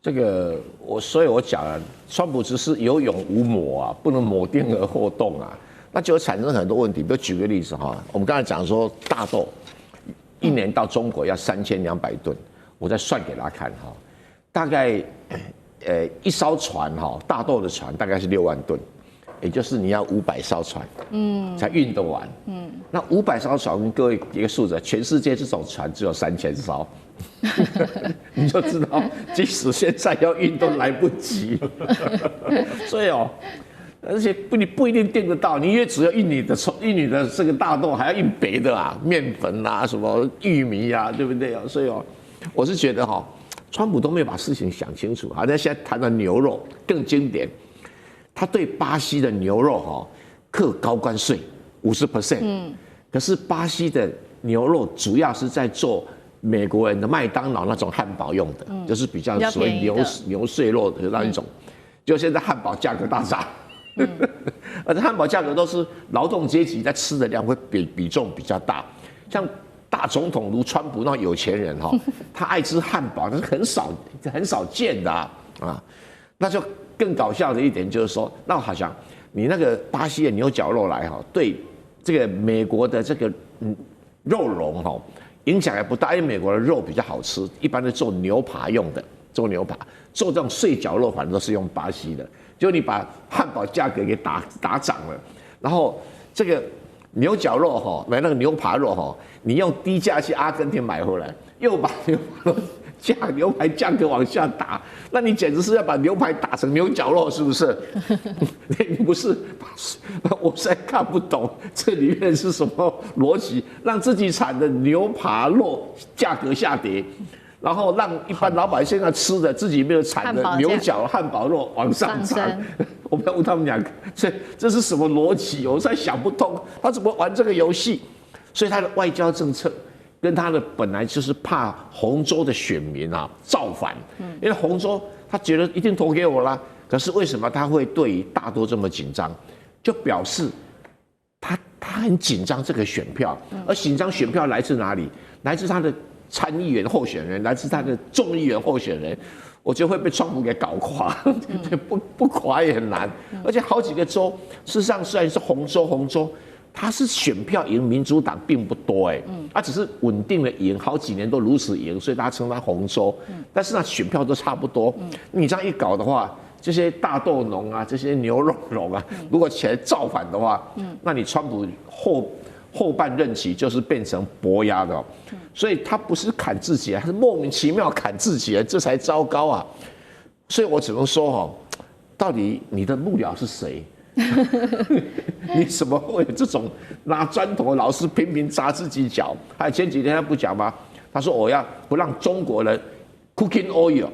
这个所以我讲了，川普只是有勇无谋啊，不能谋定而后动啊，那就会产生很多问题。比如举个例子哈，我们刚才讲说大豆1年到中国要3200吨，我再算给大家看哈，大概一艘船哈，大豆的船大概是6万吨，也就是你要500艘船，才运得完，那500艘船，跟各位一个数字，全世界这种船只有3000艘。你就知道，即使现在要运都来不及，所以哦，而且你不一定订得到，你也只要运你的这个大豆，还要运别的啊，面粉啊，什么玉米啊，对不对啊？所以哦，我是觉得哈，川普都没有把事情想清楚。好，那现在谈到牛肉更经典，他对巴西的牛肉哈课高关税50%，可是巴西的牛肉主要是在做美国人的麦当劳那种汉堡用的，就是比较所谓牛碎肉的那一种，就现在汉堡价格大涨，而且汉堡价格都是劳动阶级在吃的量会比重比较大，像大总统如川普那种有钱人哈，他爱吃汉堡，那是很少见的啊，那就更搞笑的一点就是说，那好像你那个巴西的牛绞肉来哈，对这个美国的这个肉农哈。影响也不大，因为美国的肉比较好吃，一般是做牛扒用的，做这种碎绞肉反正都是用巴西的。就你把汉堡价格给打涨了，然后这个牛绞肉哈，买那个牛扒肉哈，你用低价去阿根廷买回来，又把牛排价格往下打，那你简直是要把牛排打成牛绞肉，是不是？你不是，我实在看不懂这里面是什么逻辑，让自己产的牛扒肉价格下跌，然后让一般老百姓要吃的自己没有产的牛角汉堡肉往上涨。我不要问他们两个，这是什么逻辑？我实在想不通，他怎么玩这个游戏？所以他的外交政策。跟他的本来就是怕红州的选民啊造反，因为红州他觉得一定投给我啦，可是为什么他会对于大多这么紧张？就表示他很紧张这个选票，而紧张选票来自哪里？来自他的参议员候选人，来自他的众议员候选人，我觉得会被川普给搞垮，不垮也很难。而且好几个州，事实上虽然是红州。他是选票赢民主党并不多他只是稳定的赢，好几年都如此赢，所以大家称他红州。但是呢，选票都差不多。你这样一搞的话，这些大豆农啊，这些牛肉农啊，如果起来造反的话，那你川普后半任期就是变成博压的，所以他不是砍自己，他是莫名其妙砍自己，这才糟糕啊！所以我只能说到底你的幕僚是谁？你怎么会有这种拿砖头老是频频砸自己脚？还有前几天他不讲吗？他说我要不让中国人 cooking oil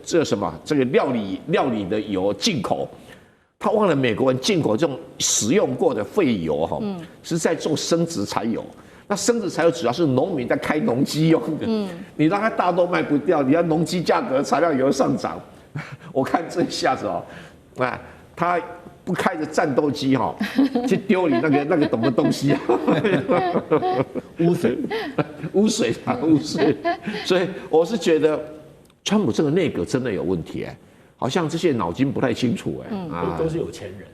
这什么这个料理的油进口。他忘了美国人进口这种使用过的废油是在做生质柴油。那生质柴油主要是农民在开农机用的。你让他大豆卖不掉，你要农机价格、材料油上涨。我看这一下子他不开着战斗机去丢你那个什么东西污水。所以我是觉得川普这个内阁真的有问题好像这些脑筋不太清楚都是有钱人。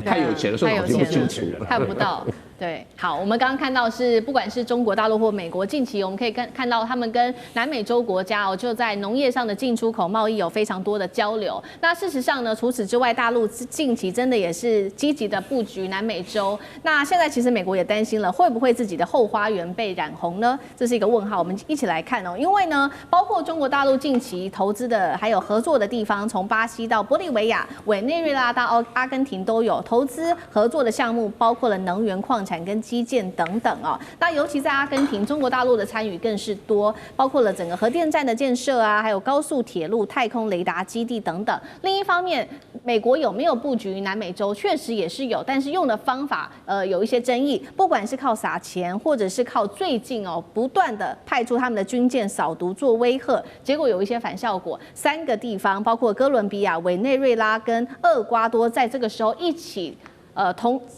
太有钱了，所以脑筋不清楚，看不到。对，好，我们刚刚看到是，不管是中国大陆或美国，近期我们可以看到他们跟南美洲国家就在农业上的进出口贸易有非常多的交流。那事实上呢，除此之外，大陆近期真的也是积极的布局南美洲。那现在其实美国也担心了，会不会自己的后花园被染红呢？这是一个问号。我们一起来看因为呢，包括中国大陆近期投资的还有合作的地方，从巴西到玻利维亚、委内瑞拉到阿根廷都有。投资合作的项目包括了能源、矿产跟基建等等那尤其在阿根廷，中国大陆的参与更是多，包括了整个核电站的建设还有高速铁路、太空雷达基地等等。另一方面，美国有没有布局南美洲，确实也是有，但是用的方法有一些争议，不管是靠撒钱，或者是靠最近不断的派出他们的军舰扫毒做威吓，结果有一些反效果。3个地方，包括哥伦比亚、委内瑞拉跟厄瓜多，在这个时候一起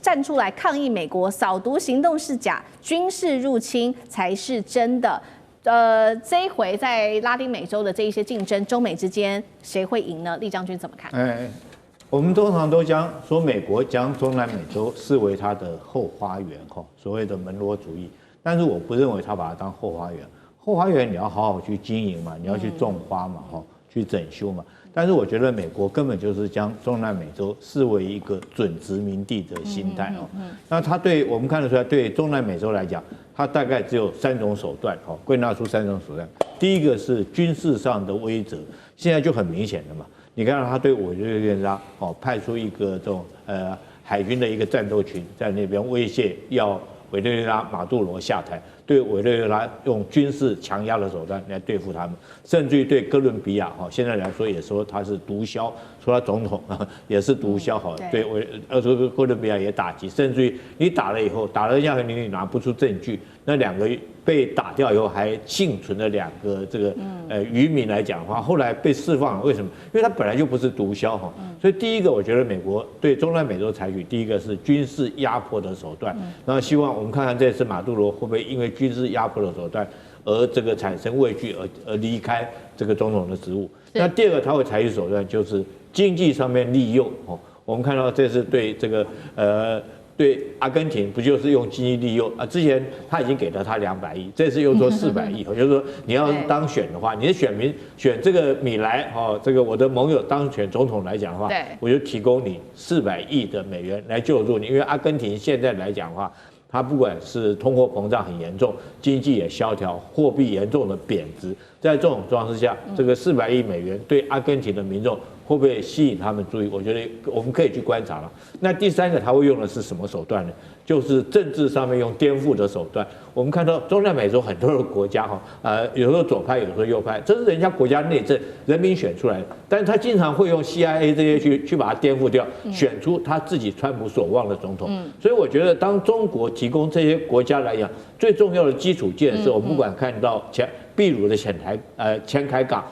站出来抗议美国扫毒行动是假，军事入侵才是真的。这一回在拉丁美洲的这一些竞争，中美之间谁会赢呢？厉将军怎么看？我们通常都说美国将中南美洲视为它的后花园所谓的门罗主义，但是我不认为他把它当后花园。后花园你要好好去经营嘛，你要去种花嘛，去整修嘛。但是我觉得美国根本就是将中南美洲视为一个准殖民地的心态那他对我们看得出来，对中南美洲来讲，他大概只有3种手段归纳出3种手段。第一个是军事上的威慑，现在就很明显的嘛。你看到他对委内瑞拉派出一个这种海军的一个战斗群在那边威胁要委内瑞拉马杜罗下台。对委内瑞拉用军事强压的手段来对付他们，甚至于对哥伦比亚现在来说也说他是毒枭，说他总统也是毒枭对哥伦比亚也打击，甚至于你打了以后，打了下你拿不出证据，那2个被打掉以后还幸存的2个这个渔民来讲的话，后来被释放了，为什么？因为他本来就不是毒枭所以第一个我觉得美国对中南美洲采取第一个是军事压迫的手段，然后希望我们看看这次马杜罗会不会因为军事压迫的手段而这个产生畏惧而离开这个总统的职务。那第二个他会采取手段就是经济上面利诱我们看到这次对这个对阿根廷不就是用经济利诱之前他已经给了他200亿，这次又说400亿就是说你要当选的话，你的选民选这个米莱这个我的盟友当选总统来讲的话，我就提供你400亿的美元来救助你，因为阿根廷现在来讲的话，它不管是通货膨胀很严重，经济也萧条，货币严重的贬值，在这种状况之下，这个400亿美元对阿根廷的民众会不会吸引他们注意？我觉得我们可以去观察了。那第3个他会用的是什么手段呢？就是政治上面用颠覆的手段。我们看到中南美洲很多的国家有时候左派，有时候右派，这是人家国家内政，人民选出来的，但是他经常会用 CIA 这些去把它颠覆掉，选出他自己川普所望的总统。所以我觉得当中国提供这些国家来讲最重要的基础建设，我们不管看到秘鲁的前海港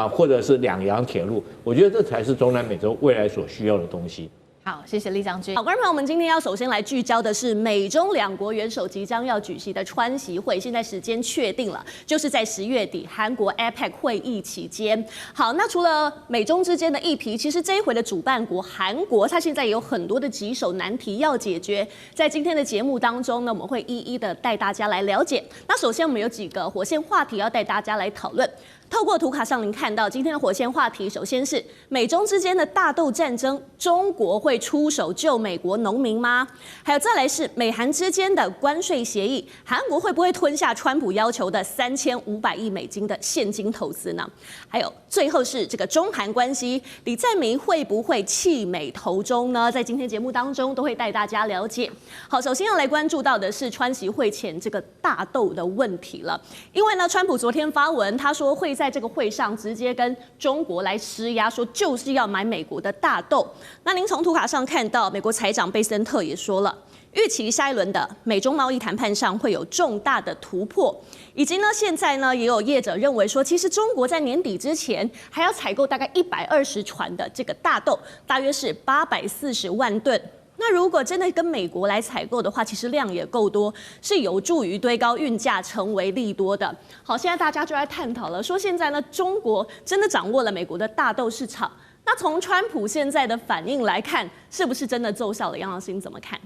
或者是2洋铁路，我觉得这才是中南美洲未来所需要的东西。好，谢谢李将军。好，观众朋友们，今天要首先来聚焦的是美中两国元首即将要举行的川习会，现在时间确定了，就是在10月底韩国 APEC 会议期间。好，那除了美中之间的议题，其实这一回的主办国韩国，它现在也有很多的棘手难题要解决。在今天的节目当中呢，我们会一一的带大家来了解。那首先我们有几个火线话题要带大家来讨论。透过图卡上，您看到今天的火线话题，首先是美中之间的大豆战争，中国会出手救美国农民吗？还有再来是美韩之间的关税协议，韩国会不会吞下川普要求的3500亿美金的现金投资呢？还有最后是这个中韩关系，李在明会不会弃美投中呢？在今天节目当中都会带大家了解。好，首先要来关注到的是川习会前这个大豆的问题了，因为呢，川普昨天发文，他说会在这个会上直接跟中国来施压，说就是要买美国的大豆。那您从图卡上看到，美国财长贝森特也说了，预期下一轮的美中贸易谈判上会有重大的突破，以及呢，现在呢也有业者认为说，其实中国在年底之前还要采购大概120船的这个大豆，大约是840万吨。那如果真的跟美国来采购的话，其实量也够多，是有助于堆高运价，成为利多的。好，现在大家就在探讨了，说现在呢，中国真的掌握了美国的大豆市场。那从川普现在的反应来看，是不是真的奏效了？杨老师你怎么看？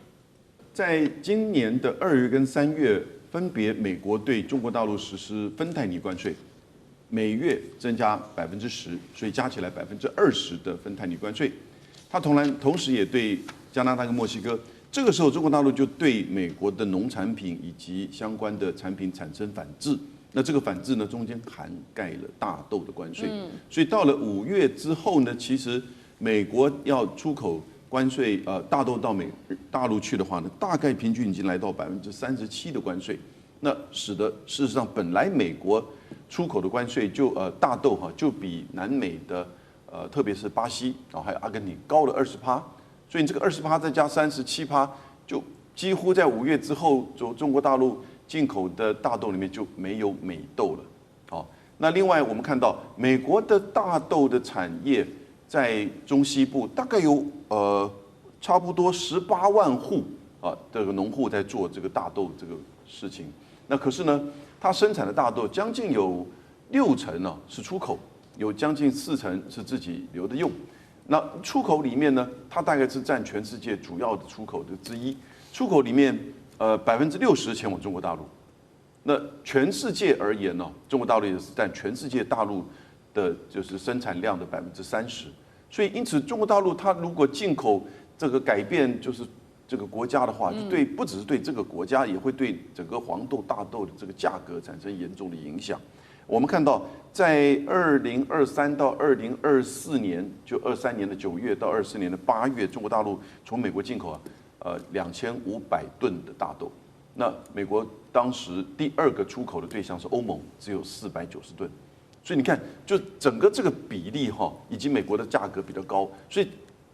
在今年的2月跟3月，分别美国对中国大陆实施芬太尼关税，每月增加10%，所以加起来20%的芬太尼关税。它同时也对加拿大跟墨西哥，这个时候中国大陆就对美国的农产品以及相关的产品产生反制。那这个反制呢，中间涵盖了大豆的关税。所以到了5月之后呢，其实美国要出口关税大豆到大陆去的话呢，大概平均已经来到37%的关税。那使得事实上本来美国出口的关税大豆就比南美的特别是巴西还有阿根廷高了20%。所以你这个20%再加37%，就几乎在5月之后，中国大陆进口的大豆里面就没有美豆了。好，那另外我们看到美国的大豆的产业在中西部大概有差不多18万户这个农户在做这个大豆这个事情。那可是呢，它生产的大豆将近有60%呢是出口，有将近40%是自己留着用。那出口里面呢，它大概是占全世界主要的出口的之一。出口里面，60%前往中国大陆。那全世界而言呢，中国大陆也是占全世界大陆的就是生产量的30%。所以因此，中国大陆它如果进口这个改变就是这个国家的话，对不只是对这个国家，也会对整个黄豆、大豆的这个价格产生严重的影响。我们看到，在2023到2024年，就23年的9月到24年的8月，中国大陆从美国进口2500吨的大豆。那美国当时第2个出口的对象是欧盟，只有490吨。所以你看，就整个这个比例以及美国的价格比较高，所以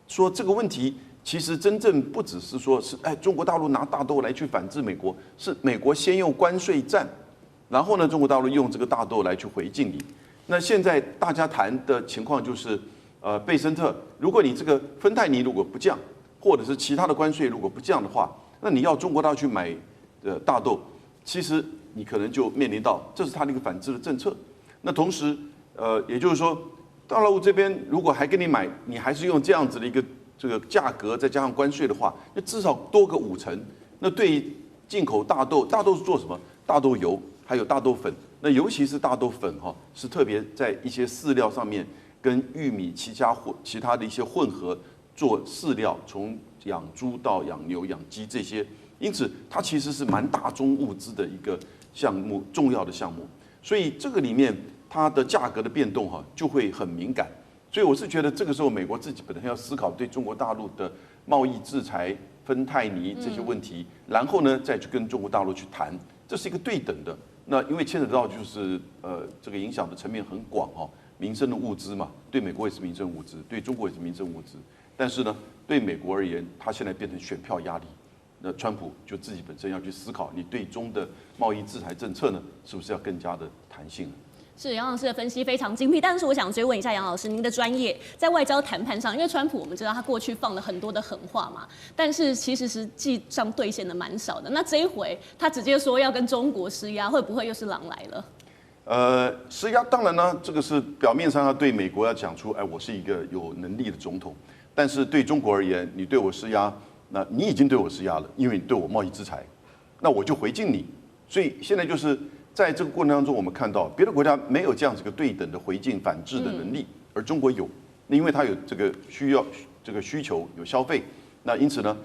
说这个问题其实真正不只是说是中国大陆拿大豆来去反制美国，是美国先用关税战。然后呢，中国大陆用这个大豆来去回敬你。那现在大家谈的情况就是，贝森特，如果你这个芬太尼如果不降，或者是其他的关税如果不降的话，那你要中国大陆去买大豆，其实你可能就面临到这是他的一个反制的政策。那同时，也就是说，大陆这边如果还跟你买，你还是用这样子的一个这个价格，再加上关税的话，那至少多个50%。那对于进口大豆，大豆是做什么？大豆油。还有大豆粉，那尤其是大豆粉是特别在一些饲料上面跟玉米其他的一些混合做饲料，从养猪到养牛、养鸡这些，因此它其实是蛮大宗物资的一个项目，重要的项目。所以这个里面它的价格的变动就会很敏感。所以我是觉得这个时候美国自己本身要思考对中国大陆的贸易制裁、芬太尼这些问题，然后呢再去跟中国大陆去谈，这是一个对等的。那因为牵扯到就是这个影响的层面很广民生的物资嘛，对美国也是民生物资，对中国也是民生物资。但是呢，对美国而言，它现在变成选票压力。那川普就自己本身要去思考，你对中的贸易制裁政策呢，是不是要更加的弹性？是杨老师的分析非常精辟，但是我想追问一下杨老师，您的专业在外交谈判上，因为川普我们知道他过去放了很多的狠话嘛，但是其实实际上兑现的蛮少的。那这一回他直接说要跟中国施压，会不会又是狼来了？施压当然呢，这个是表面上要对美国要讲出，哎，我是一个有能力的总统，但是对中国而言，你对我施压，那你已经对我施压了，因为你对我贸易制裁，那我就回敬你。所以现在就是在这个过程当中，我们看到别的国家没有这样子一个对等的回敬反制的能力，而中国有，因为它有这个需求，有消费，那因此呢，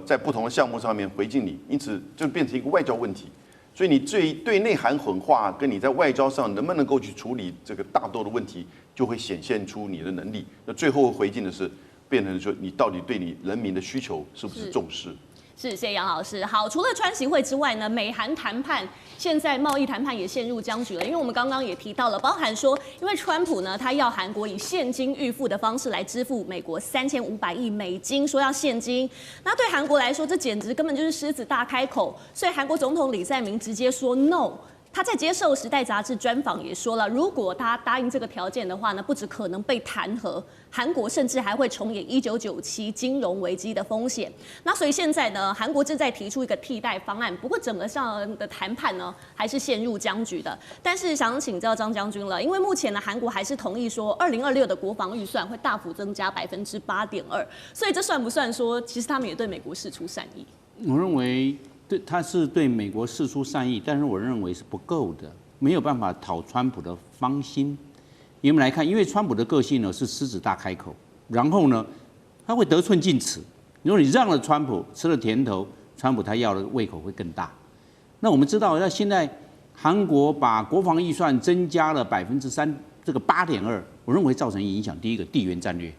在不同的项目上面回敬你，因此就变成一个外交问题。所以你对内含狠话，跟你在外交上能不能够去处理这个大豆的问题，就会显现出你的能力。那最后回敬的是，变成说你到底对你人民的需求是不是重视？是，谢谢杨老师。好，除了川习会之外呢，美韩谈判现在贸易谈判也陷入僵局了，因为我们刚刚也提到了，包含说，因为川普呢，他要韩国以现金预付的方式来支付美国3500亿美金，说要现金。那对韩国来说，这简直根本就是狮子大开口，所以韩国总统李在明直接说 no。他在接受《时代》杂志专访也说了，如果他答应这个条件的话呢，不只可能被弹劾，韩国甚至还会重演1997金融危机的风险。那所以现在呢，韩国正在提出一个替代方案，不过整个上的谈判呢，还是陷入僵局的。但是想请教张将军了，因为目前呢，韩国还是同意说，2026的国防预算会大幅增加8.2%，所以这算不算说，其实他们也对美国释出善意？我认为。他是对美国释出善意，但是我认为是不够的，没有办法讨川普的芳心。我们来看，因为川普的个性呢是狮子大开口，然后呢他会得寸进尺。如果你让了川普，吃了甜头，川普他要的胃口会更大。那我们知道，那现在韩国把国防预算增加了3%，这个8.2%，我认为造成影响。第一个，地缘战略，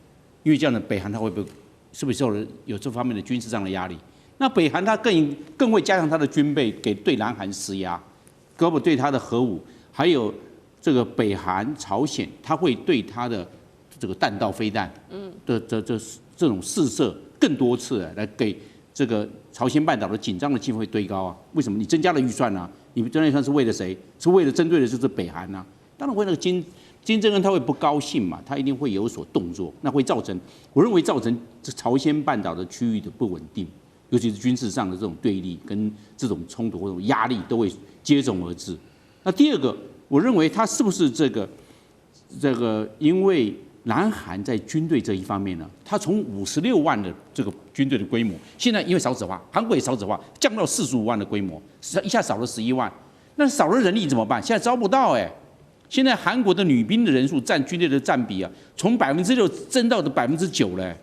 因为这样的北韩他会不会是不是有这方面的军事上的压力？那北韩他更会加强他的军备，对南韩施压，包括对他的核武，还有这个北韩、朝鲜，他会对他的这个弹道飞弹的这种试射更多次来给这个朝鲜半岛的紧张的气氛会堆高啊。为什么？你增加了预算啊？你增加预算是为了谁？是为了针对的就是北韩啊。当然为那个金正恩他会不高兴嘛，他一定会有所动作，那会我认为造成这朝鲜半岛的区域的不稳定。尤其是军事上的这种对立跟这种冲突或者压力都会接踵而至。那第二个，我认为他是不是这个，因为南韩在军队这一方面呢，他从56万的这个军队的规模，现在因为少子化，韩国也少子化，降到45万的规模，一下少了11万，那少了人力怎么办？现在招不到哎。现在韩国的女兵的人数占军队的占比啊，从6%增到的9%嘞，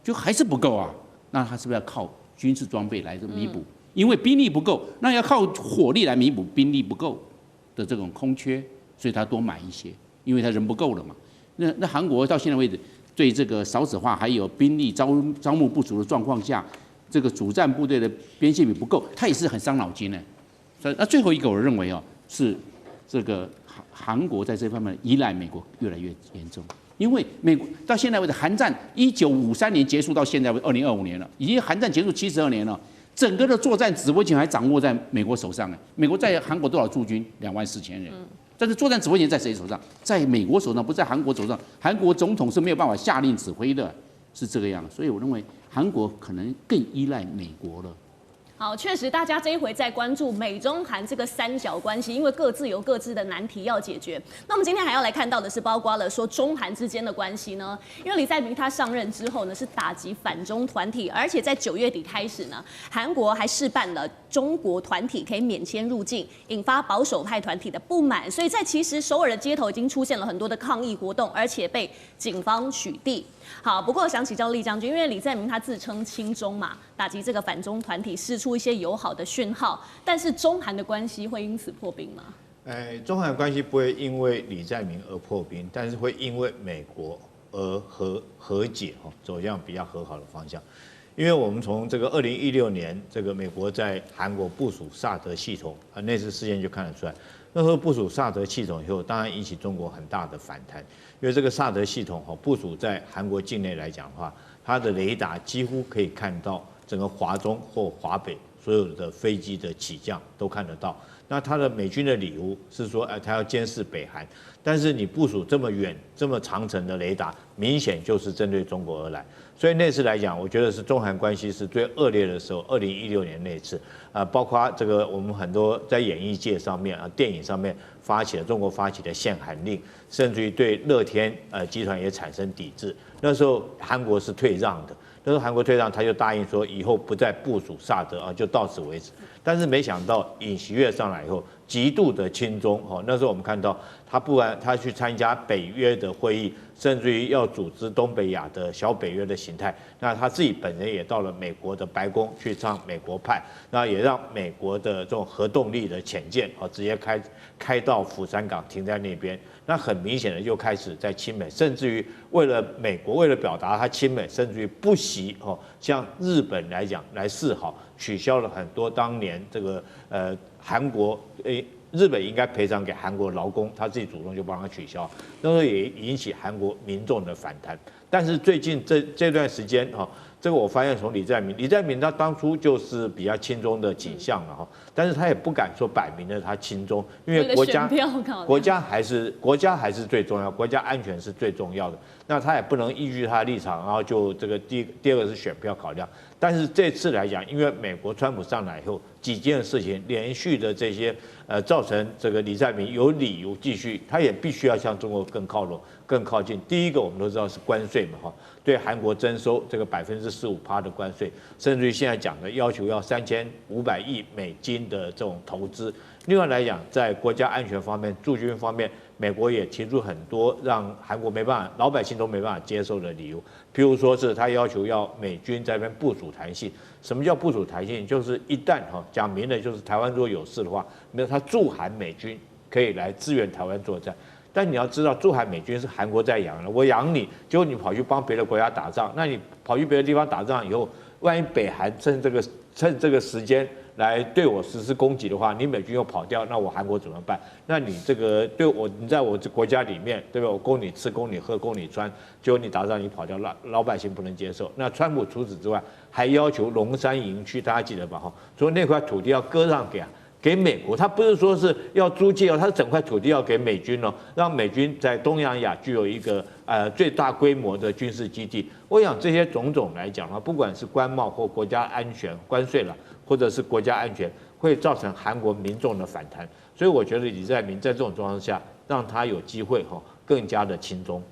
就还是不够啊。那他是不是要靠军事装备来弥补？因为兵力不够，那要靠火力来弥补兵力不够的这种空缺，所以他多买一些，因为他人不够了嘛。那韩国到现在为止，对这个少子化还有兵力招募不足的状况下，这个主战部队的编线比不够，他也是很伤脑筋的。那最后一个，我认为是这个韩国在这方面依赖美国越来越严重。因为美国到现在为止，韩战1953年结束到现在为2025年了，已经韩战结束72年了，整个的作战指挥权还掌握在美国手上。美国在韩国多少驻军？24000人，但是作战指挥权在谁手上？在美国手上，不在韩国手上。韩国总统是没有办法下令指挥的，是这个样。所以我认为韩国可能更依赖美国了。好，确实，大家这一回在关注美中韩这个三角关系，因为各自有各自的难题要解决。那我们今天还要来看到的是，包括了说中韩之间的关系呢，因为李在明他上任之后呢，是打击反中团体，而且在9月底开始呢，韩国还试办了中国团体可以免签入境，引发保守派团体的不满，所以在其实首尔的街头已经出现了很多的抗议活动，而且被警方取缔。好，不过想请教厉将军，因为李在明他自称亲中嘛，打击这个反中团体，释出一些友好的讯号，但是中韩的关系会因此破冰吗？中韩关系不会因为李在明而破冰，但是会因为美国而和解，走向比较和好的方向。因为我们从这个2016年，这个美国在韩国部署萨德系统那次事件就看得出来，那时候部署萨德系统以后，当然引起中国很大的反弹，因为这个萨德系统部署在韩国境内来讲的话，它的雷达几乎可以看到整个华中或华北所有的飞机的起降都看得到。那他的美军的理由是说，他要监视北韩，但是你部署这么远、这么长程的雷达，明显就是针对中国而来。所以那次来讲，我觉得是中韩关系是最恶劣的时候，2016年那次，包括这个我们很多在演艺界上面电影上面中国发起的限韩令，甚至于对乐天集团也产生抵制。那时候韩国是退让的，那时候韩国退让，他就答应说以后不再部署萨德就到此为止。但是没想到尹锡悦上来以后，极度的亲中那时候我们看到他不然他去参加北约的会议，甚至于要组织东北亚的小北约的形态。那他自己本人也到了美国的白宫去唱美国派，那也让美国的这种核动力的潜舰直接开到釜山港停在那边。那很明显的就开始在亲美，甚至于为了美国为了表达他亲美，甚至于不惜像日本来讲来示好，取消了很多当年这个韩国日本应该赔偿给韩国劳工，他自己主动就帮他取消，那时候也引起韩国民众的反弹。但是最近这段时间这个我发现从李在明他当初就是比较亲中的倾向了但是他也不敢说摆明了他亲中，因为国家还是最重要，国家安全是最重要的。那他也不能依据他的立场，然后就这个第二个是选票考量。但是这次来讲，因为美国川普上来以后几件事情连续的这些造成这个李在明有理由继续，他也必须要向中国更靠拢、更靠近。第一个我们都知道是关税嘛对韩国征收这个15%的关税，甚至于现在讲的要求要$3500亿的这种投资。另外来讲，在国家安全方面、驻军方面，美国也提出很多让韩国没办法、老百姓都没办法接受的理由，譬如说是他要求要美军在那边部署弹性。什么叫部署弹性？就是一旦讲明了，就是台湾如果有事的话，没有他驻韩美军可以来支援台湾作战。但你要知道，驻韩美军是韩国在养的，我养你，结果你跑去帮别的国家打仗，那你跑去别的地方打仗以后，万一北韩趁这个时间来对我实施攻击的话，你美军又跑掉，那我韩国怎么办？那你这个你在我这国家里面，对吧？我供你吃，供你喝，供你穿，结果你打仗你跑掉，老百姓不能接受。那川普除此之外，还要求龙山营区，大家记得吧？所以那块土地要割让给美国，他不是说是要租借他是整块土地要给美军让美军在东南亚具有一个最大规模的军事基地。我想这些种种来讲不管是关贸或国家安全关税了，或者是国家安全，会造成韩国民众的反弹。所以我觉得李在明在这种状况下，让他有机会更加的亲中。